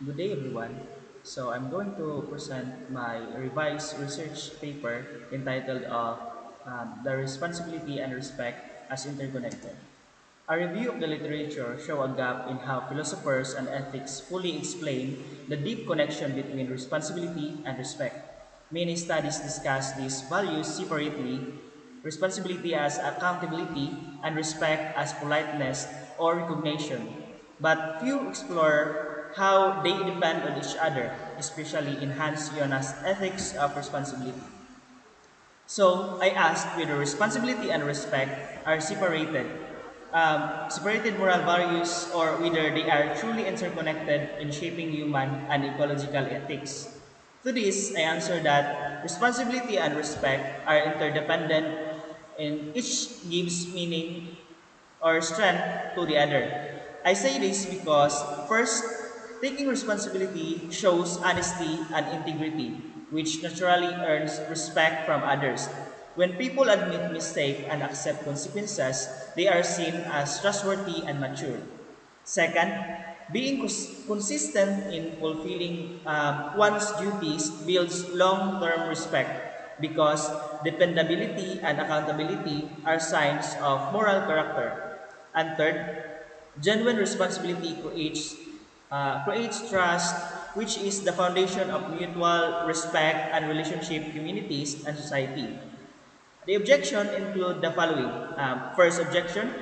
Good day, everyone. I'm going to present my revised research paper entitled The Responsibility and Respect as Interconnected. A review of the literature show a gap in how philosophers and ethics fully explain the deep connection between responsibility and respect. Many studies discuss these values separately, responsibility as accountability and respect as politeness or recognition, but few explore how they depend on each other, especially in Hans Jonas' ethics of responsibility. So I asked whether responsibility and respect are separated moral values, or whether they are truly interconnected in shaping human and ecological ethics. To this, I answer that responsibility and respect are interdependent and each gives meaning or strength to the other. I say this because, first, taking responsibility shows honesty and integrity, which naturally earns respect from others. When people admit mistake and accept consequences, they are seen as trustworthy and mature. Second, being consistent in fulfilling one's duties builds long-term respect because dependability and accountability are signs of moral character. And third, genuine responsibility creates trust, which is the foundation of mutual respect and relationship communities and society. The objection include the following. First objection,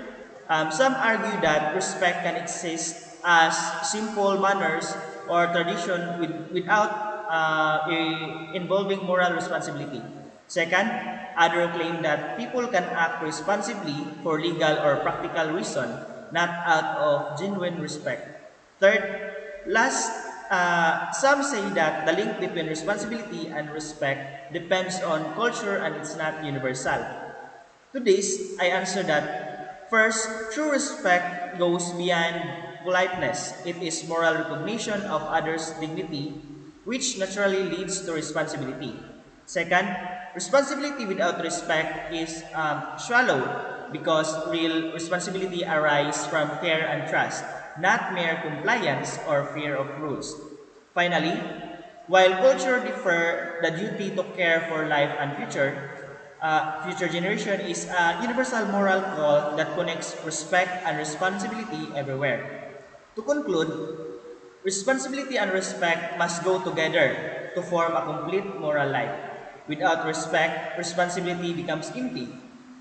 some argue that respect can exist as simple manners or tradition without involving moral responsibility. Second, others claim that people can act responsibly for legal or practical reason, not out of genuine respect. Third, last, some say that the link between responsibility and respect depends on culture and it's not universal. To this, I answer that first, true respect goes beyond politeness. It is moral recognition of others' dignity, which naturally leads to responsibility. Second, responsibility without respect is shallow because real responsibility arises from care and trust, not mere compliance or fear of rules. Finally, while culture differ, the duty to care for life and future generation is a universal moral call that connects respect and responsibility everywhere. To conclude, responsibility and respect must go together to form a complete moral life. Without respect, responsibility becomes empty.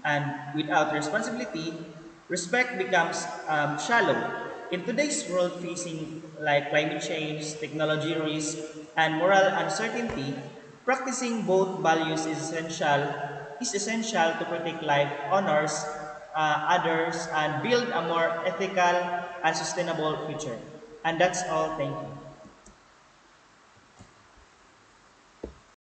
And without responsibility, respect becomes shallow. In today's world facing like climate change, technology risk, and moral uncertainty, practicing both values is essential to protect life, honors others, and build a more ethical and sustainable future. And that's all. Thank you.